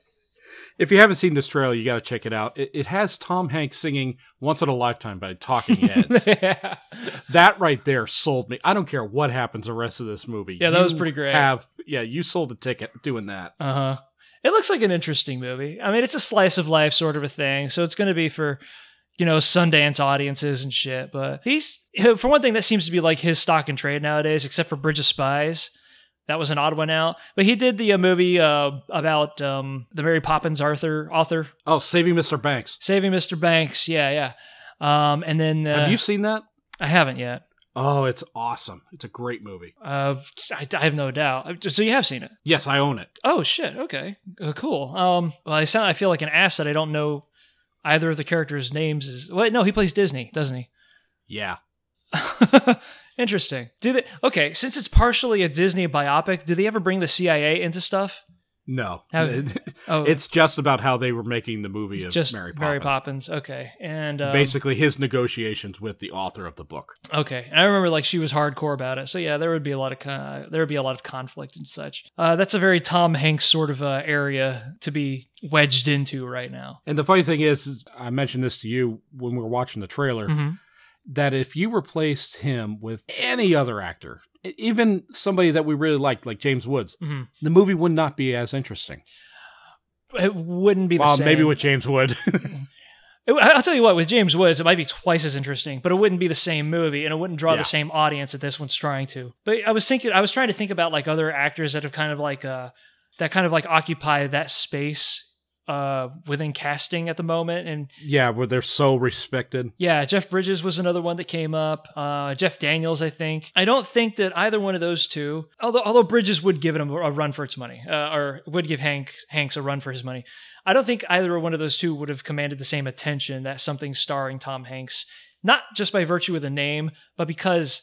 If you haven't seen this trailer, you got to check it out. It has Tom Hanks singing Once in a Lifetime by Talking Heads. Yeah. That right there sold me. I don't care what happens the rest of this movie. Yeah, that was pretty great. You sold a ticket doing that. Uh-huh. It looks like an interesting movie. I mean, it's a slice of life sort of a thing, so it's going to be for, Sundance audiences and shit. But for one thing, that seems to be like his stock and trade nowadays, except for Bridge of Spies. That was an odd one out. But he did the movie about the Mary Poppins author. Oh, Saving Mr. Banks. Saving Mr. Banks, yeah. And then... have you seen that? I haven't yet. Oh, it's awesome. It's a great movie. I have no doubt. So you have seen it? Yes, I own it. Oh, shit. Okay. Cool. Well, I feel like an ass that I don't know either of the characters' names. Wait, no, he plays Disney, doesn't he? Yeah. Interesting. Since it's partially a Disney biopic, do they ever bring the CIA into stuff? No. How- oh. It's just about how they were making the movie of Just Mary Poppins. Mary Poppins. Okay. And Basically his negotiations with the author of the book. okay. And I remember like she was hardcore about it. So yeah, there would be a lot of conflict and such. That's a very Tom Hanks sort of area to be wedged into right now. And the funny thing is, I mentioned this to you when we were watching the trailer, Mhm. that if you replaced him with any other actor, even somebody that we really liked, like James Woods, Mhm. the movie would not be as interesting. It wouldn't be the Well, same. maybe with James Wood. I'll tell you what, with James Woods, it might be twice as interesting, but it wouldn't be the same movie, and it wouldn't draw Yeah. the same audience that this one's trying to. But I was trying to think about like other actors that have kind of like occupy that space within casting at the moment, and Yeah, where they're so respected. yeah, Jeff Bridges was another one that came up. Jeff Daniels, I think. I don't think that either one of those two, although Bridges would give it a run for its money, or would give Hanks a run for his money. I don't think either one of those two would have commanded the same attention that something starring Tom Hanks, not just by virtue of the name, but because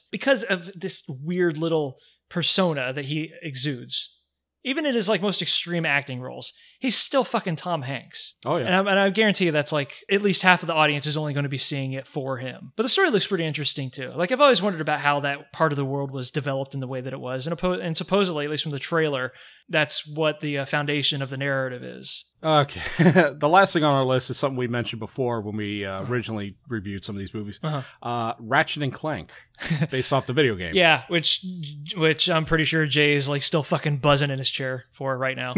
of this weird little persona that he exudes. Even in his like most extreme acting roles, he's still fucking Tom Hanks. Oh, yeah. And I guarantee you that's like at least half of the audience is only going to be seeing it for him. But the story looks pretty interesting too. Like I've always wondered about how that part of the world was developed in the way that it was. And supposedly, at least from the trailer, that's what the foundation of the narrative is. Okay. The last thing on our list is something we mentioned before when we originally reviewed some of these movies. Ratchet and Clank, based off the video game. Yeah, which I'm pretty sure Jay is like still fucking buzzing in his chair for right now.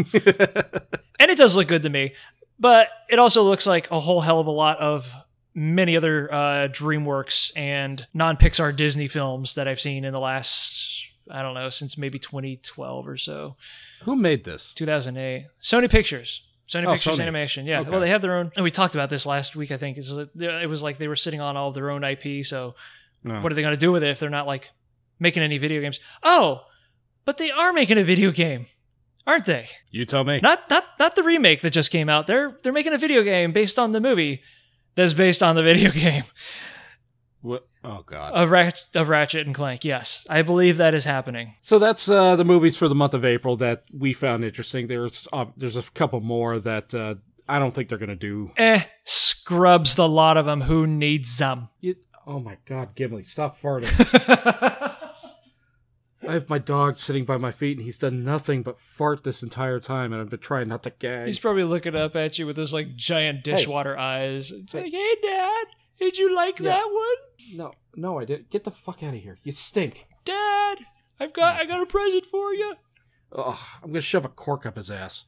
And it does look good to me, but it also looks like a whole hell of a lot of many other DreamWorks and non-Pixar Disney films that I've seen in the last, I don't know, since maybe 2012 or so. Who made this? 2008. Sony Pictures. Sony Pictures Sony. Animation. Yeah. Okay. Well, they have their own, and we talked about this last week, I think. It was like they were sitting on all of their own IP, so No. what are they going to do with it if they're not like making any video games? Oh, but they are making a video game, aren't they? You tell me. Not the remake that just came out. They're making a video game based on the movie that's based on the video game What? Oh, God. of Ratchet and Clank. Yes, I believe that is happening. So that's the movies for the month of April that we found interesting. There's a couple more that I don't think they're going to do. Scrubs the lot of them. Who needs them? Oh, my God, Gimli, stop farting. I have my dog sitting by my feet, and he's done nothing but fart this entire time, and I've been trying not to gag. He's probably looking up at you with those like giant dishwater eyes. It's like, hey, Dad, did you like that one? No, I didn't. Get the fuck out of here. You stink. Dad, I got a present for you. Ugh, I'm going to shove a cork up his ass.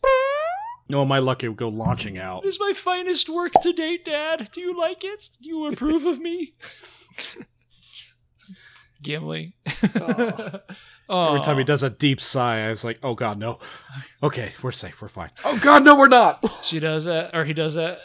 No, am I lucky we'll go launching out. It is my finest work to date, Dad. Do you like it? Do you approve of me? Gimli. Every time he does a deep sigh, I was like, oh, God, no. Okay, we're safe. We're fine. Oh, God, no, we're not. She does that, or he does that.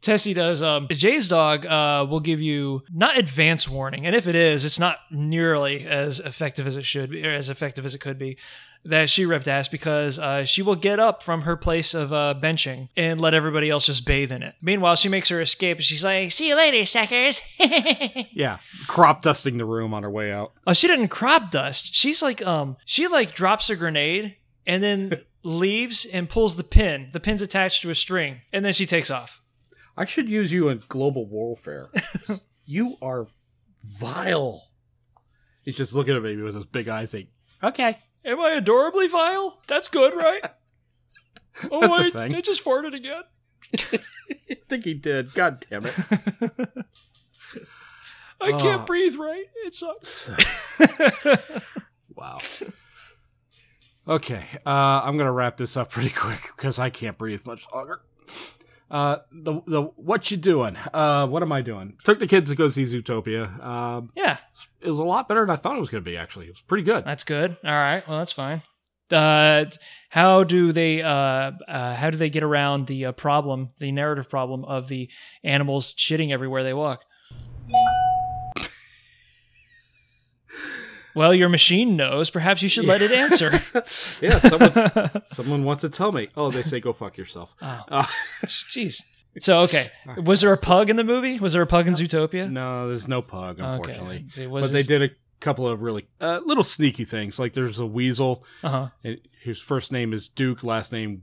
Tessie does. Jay's dog will give you not advance warning, and if it is, it's not nearly as effective as it should be, or as effective as it could be. That she ripped ass because she will get up from her place of benching and let everybody else just bathe in it. Meanwhile, she makes her escape and she's like, "See you later, suckers." Yeah, crop dusting the room on her way out. Oh, she didn't crop dust. She's like, she like drops a grenade and then leaves and pulls the pin. The pin's attached to a string, and then she takes off. I should use you in global warfare. You are vile. He's just looking at me with those big eyes like, okay. Am I adorably vile? That's good, right? Oh, That's a wait, thing. I just farted again. I think he did. God damn it. I can't breathe right. It sucks. Wow. Okay, I'm gonna wrap this up pretty quick because I can't breathe much longer. The what you doing? What am I doing? Took the kids to go see Zootopia. Yeah, It was a lot better than I thought it was gonna be. Actually, it was pretty good. that's good. All right, well, that's fine. How do they get around the problem, the narrative problem of the animals shitting everywhere they walk? Well, your machine knows. Perhaps you should let it answer. Yeah, someone wants to tell me. Oh, they say go fuck yourself. Oh, jeez. So, okay. Was there a pug in the movie? Was there a pug in Zootopia? No, there's no pug, unfortunately. Okay. See, But they did a couple of really little sneaky things. Like there's a weasel. Uh-huh. Whose first name is Duke, last name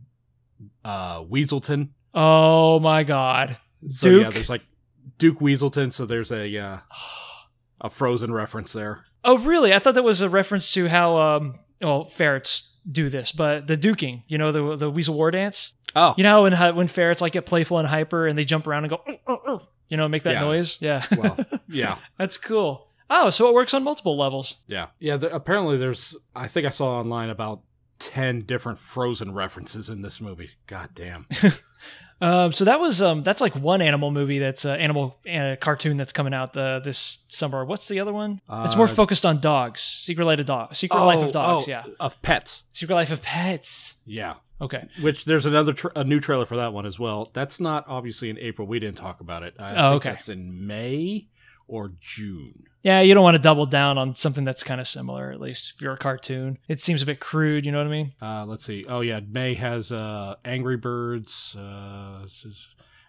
Weaselton. Oh my God. So Duke? yeah, there's like Duke Weaselton, so there's a Frozen reference there. Oh, really? I thought that was a reference to how, ferrets do this, but the duking, the Weasel War dance? Oh. You know when ferrets like get playful and hyper and they jump around and go, make that noise? Yeah. Well, yeah. That's cool. Oh, so it works on multiple levels. Yeah. Yeah, apparently I think I saw online about 10 different Frozen references in this movie. God damn. So that's like one animal movie that's animal cartoon that's coming out this summer. What's the other one? It's more focused on dogs. Secret Life of Dogs. Of pets. Secret Life of Pets. Yeah. Okay. Which there's a new trailer for that one as well. That's not obviously in April. We didn't talk about it. I think that's in May or June. Yeah, you don't want to double down on something that's kind of similar, at least if you're a cartoon. It seems a bit crude, you know what I mean? Let's see. Oh, yeah, May has Angry Birds.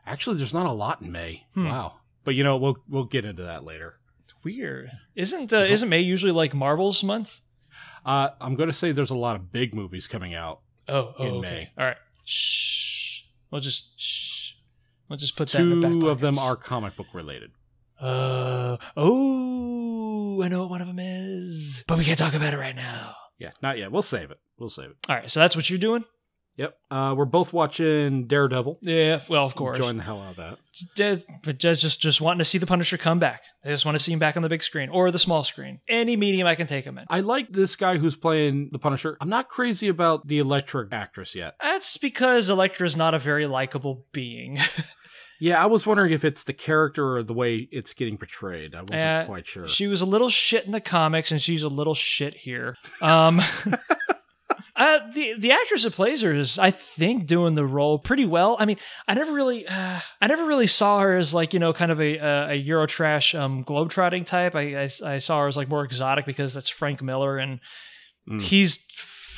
Actually, there's not a lot in May. Wow. But, we'll get into that later. Weird. Isn't May usually like Marvel's month? I'm going to say there's a lot of big movies coming out in May. All right. Shh. We'll just put that in the back Two of them pockets. are comic book related. I know what one of them is, but we can't talk about it right now. Yeah, not yet. We'll save it. All right, so that's what you're doing? Yep. We're both watching Daredevil. Yeah, well, of course. Enjoying the hell out of that. Just wanting to see the Punisher come back. I just want to see him back on the big screen or the small screen. Any medium I can take him in. I like this guy who's playing the Punisher. I'm not crazy about the Elektra actress yet. That's because Elektra's not a very likable being. Yeah, I was wondering if it's the character or the way it's getting portrayed. I wasn't quite sure. She was a little shit in the comics, and she's a little shit here. The actress that plays her is, I think, doing the role pretty well. I mean, I never really saw her as like kind of a Eurotrash globetrotting type. I saw her as like more exotic because that's Frank Miller, and he's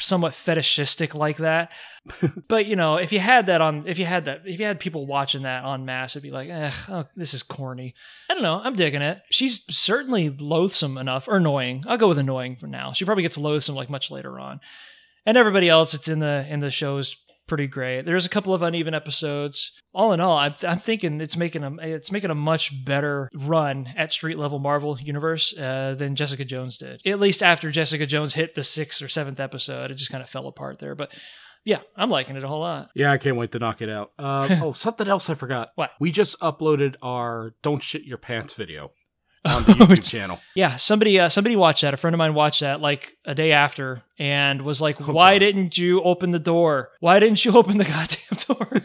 somewhat fetishistic like that. But if you had people watching that en masse, it'd be like, this is corny. I don't know. I'm digging it. She's certainly loathsome enough, or annoying. I'll go with annoying for now. She probably gets loathsome like much later on. And everybody else that's in the show is pretty great. There's a couple of uneven episodes. All in all, I'm thinking it's making a much better run at street level Marvel universe than Jessica Jones did. At least after Jessica Jones hit the 6th or 7th episode, it just kind of fell apart there. But yeah, I'm liking it a whole lot. Yeah, I can't wait to knock it out. Something else I forgot. What? We just uploaded our "Don't Shit Your Pants" video on the YouTube channel. Yeah, somebody watched that. A friend of mine watched that like a day after and was like, "Why didn't you open the door? Why didn't you open the goddamn door?"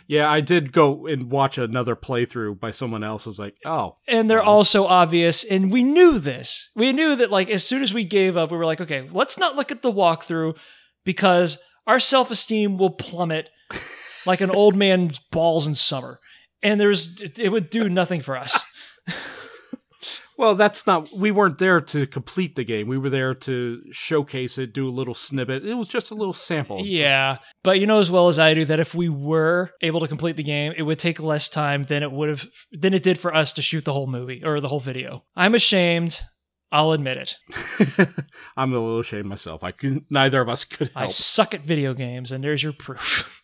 Yeah, I did go and watch another playthrough by someone else. I was like, oh. And they're all so obvious, and we knew this. We knew that like as soon as we gave up, we were like, okay, let's not look at the walkthrough because our self-esteem will plummet like an old man's balls in summer. And it would do nothing for us. Well, we weren't there to complete the game. We were there to showcase it, do a little snippet. It was just a little sample. Yeah, but you know as well as I do that if we were able to complete the game, it would take less time than it did for us to shoot the whole movie or the whole video. I'm ashamed. I'll admit it. I'm a little ashamed myself. Neither of us could help. I suck at video games, and there's your proof.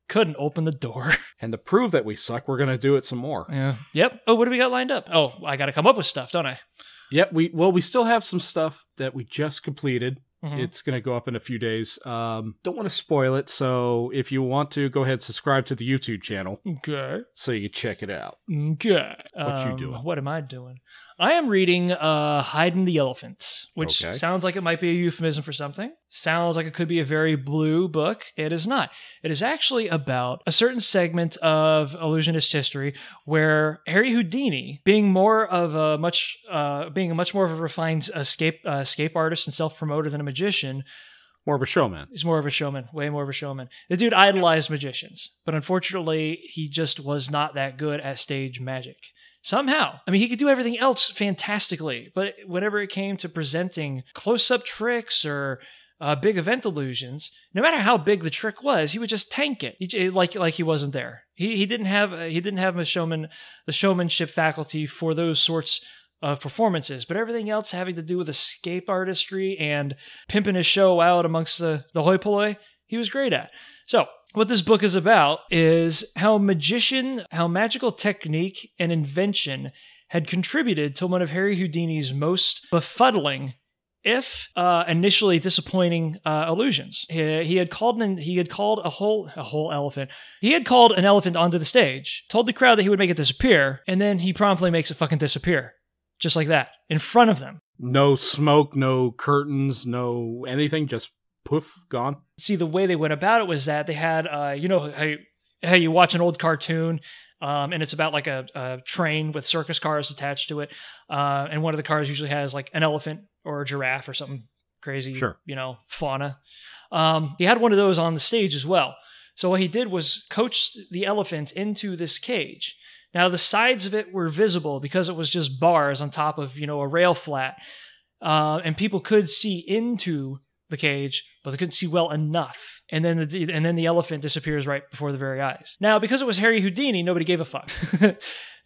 Couldn't open the door. And to prove that we suck, we're going to do it some more. Yeah. Yep. Oh, what do we got lined up? Oh, I got to come up with stuff, don't I? Yep. We still have some stuff that we just completed. Mm-hmm. It's going to go up in a few days. Don't want to spoil it, so if you want to, go ahead and subscribe to the YouTube channel. Okay. So you can check it out. Okay. What you doing? What am I doing? I am reading Hiding the Elephants, which sounds like it might be a euphemism for something. Sounds like it could be a very blue book. It is not. It is actually about a certain segment of illusionist history where Harry Houdini, being a much more of a refined escape artist and self-promoter than a magician, more of a showman. He's more of a showman, way more of a showman. The dude idolized magicians, but unfortunately, he just was not that good at stage magic. Somehow. I mean, he could do everything else fantastically, but whenever it came to presenting close-up tricks or big event illusions, no matter how big the trick was, he would just tank it. Like he wasn't there. He didn't have the showmanship faculty for those sorts of performances, but everything else having to do with escape artistry and pimping his show out amongst the hoi polloi, he was great at. So, what this book is about is how magical technique and invention had contributed to one of Harry Houdini's most befuddling, if initially disappointing, illusions. He had called a whole elephant. He had called an elephant onto the stage, told the crowd that he would make it disappear, and then he promptly makes it fucking disappear, just like that, in front of them. No smoke, no curtains, no anything, just poof, gone. See, the way they went about it was that they had, how you watch an old cartoon, and it's about like a train with circus cars attached to it, and one of the cars usually has like an elephant or a giraffe or something crazy, sure. Fauna. He had one of those on the stage as well. So what he did was coach the elephant into this cage. Now, the sides of it were visible because it was just bars on top of, a rail flat. And people could see into the cage, but they couldn't see well enough. And then the elephant disappears right before the very eyes. Now, because it was Harry Houdini, nobody gave a fuck.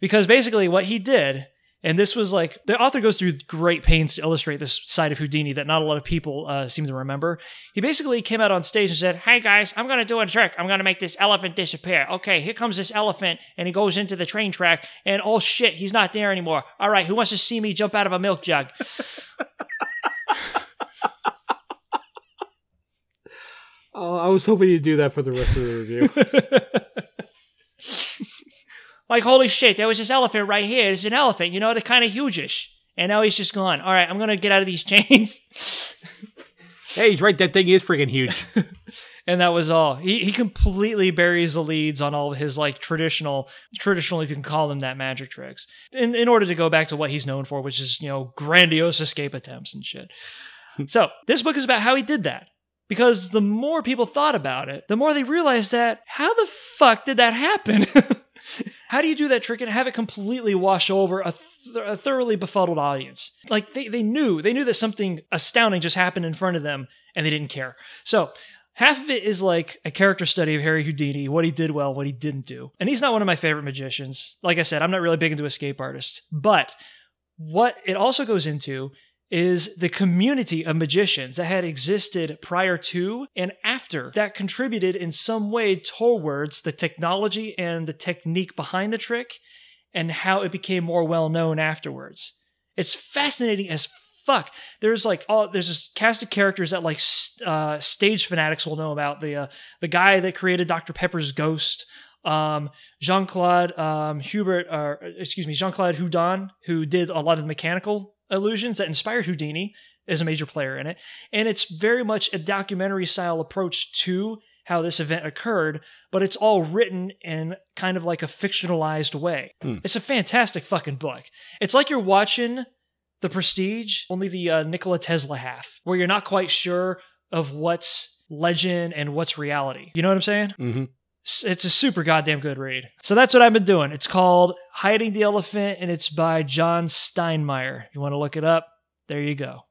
Because basically what he did, and this was like, the author goes through great pains to illustrate this side of Houdini that not a lot of people seem to remember. He basically came out on stage and said, "Hey guys, I'm going to do a trick. I'm going to make this elephant disappear. Okay, here comes this elephant," and he goes into the train track, and oh shit, he's not there anymore. All right, who wants to see me jump out of a milk jug? Oh, I was hoping you'd do that for the rest of the review. Like, holy shit, there was this elephant right here. It's an elephant, they're kind of huge-ish. And now he's just gone. All right, I'm going to get out of these chains. Hey, he's right. That thing is freaking huge. And that was all. He completely buries the leads on all of his, like, traditional, if you can call them that, magic tricks. In order to go back to what he's known for, which is, grandiose escape attempts and shit. So, this book is about how he did that. Because the more people thought about it, the more they realized that, how the fuck did that happen? How do you do that trick and have it completely wash over a thoroughly befuddled audience? Like, they knew that something astounding just happened in front of them, and they didn't care. So, half of it is like a character study of Harry Houdini, what he did well, what he didn't do. And he's not one of my favorite magicians. Like I said, I'm not really big into escape artists. But what it also goes into is the community of magicians that had existed prior to and after that contributed in some way towards the technology and the technique behind the trick and how it became more well-known afterwards. It's fascinating as fuck. There's this cast of characters that like stage fanatics will know about. The guy that created Dr. Pepper's Ghost, Jean-Claude Houdin, who did a lot of the mechanical illusions that inspired Houdini, is a major player in it. And it's very much a documentary style approach to how this event occurred, but it's all written in kind of like a fictionalized way. It's a fantastic fucking book. It's like you're watching The Prestige, only the Nikola Tesla half, where you're not quite sure of what's legend and what's reality. You know what I'm saying? Mm-hmm. It's a super goddamn good read. So that's what I've been doing. It's called Hiding the Elephant, and it's by John Steinmeier. You want to look it up? There you go.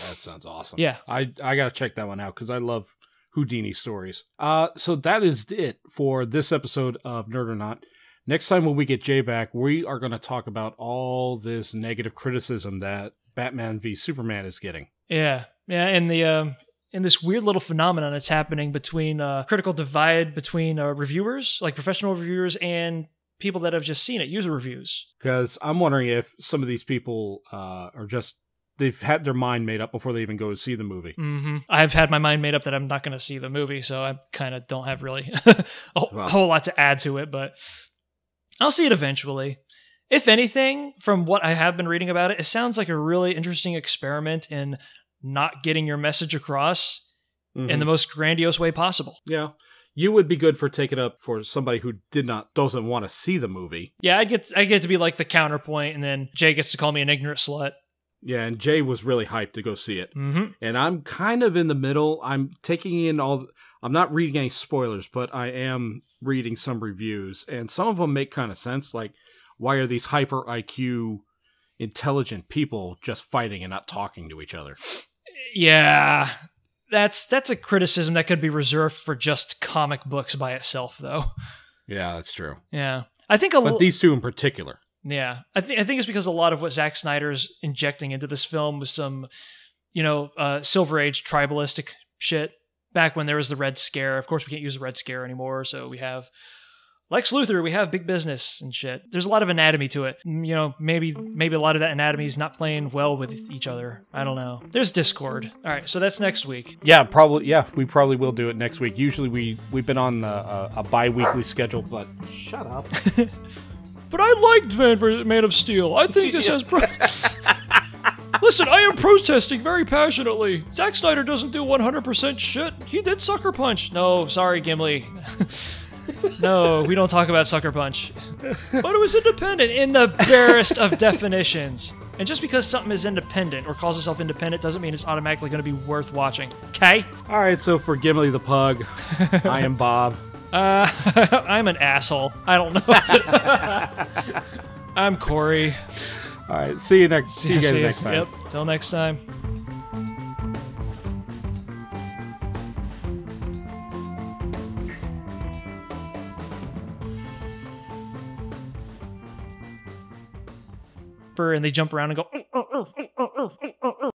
That sounds awesome. Yeah. I got to check that one out because I love Houdini stories. So that is it for this episode of Nerd or Not. Next time when we get Jay back, we are going to talk about all this negative criticism that Batman v Superman is getting. Yeah. Yeah, and this weird little phenomenon that's happening between critical divide between reviewers, like professional reviewers, and people that have just seen it, user reviews. Because I'm wondering if some of these people they've had their mind made up before they even go to see the movie. Mm-hmm. I've had my mind made up that I'm not going to see the movie, so I kind of don't have really a whole lot to add to it, but I'll see it eventually. If anything, from what I have been reading about it, it sounds like a really interesting experiment in not getting your message across in the most grandiose way possible. Yeah. You would be good for taking up for somebody who doesn't want to see the movie. Yeah, I get to be like the counterpoint, and then Jay gets to call me an ignorant slut. Yeah, and Jay was really hyped to go see it. Mm-hmm. And I'm kind of in the middle. I'm taking in I'm not reading any spoilers, but I am reading some reviews, and some of them make kind of sense. Like, why are these hyper IQ intelligent people just fighting and not talking to each other? Yeah, that's a criticism that could be reserved for just comic books by itself, though. Yeah, that's true. Yeah, I think but these two in particular. Yeah, I think it's because a lot of what Zack Snyder's injecting into this film was some, Silver Age tribalistic shit back when there was the Red Scare. Of course, we can't use the Red Scare anymore, so we have Lex Luthor, we have big business and shit. There's a lot of anatomy to it. You know, maybe a lot of that anatomy is not playing well with each other. I don't know. There's Discord. All right, so that's next week. Yeah, probably. Yeah, we probably will do it next week. Usually we've been on a bi-weekly schedule, but shut up. But I liked Man of Steel. I think this has... Listen, I am protesting very passionately. Zack Snyder doesn't do 100% shit. He did Sucker Punch. No, sorry, Gimli. No, we don't talk about Sucker Punch. But it was independent in the barest of definitions. And just because something is independent or calls itself independent doesn't mean it's automatically going to be worth watching. Okay? All right, so for Gimli the Pug, I am Bob. I'm an asshole. I don't know. I'm Corey. All right, see you guys next time. Yep, till next time. And they jump around and go,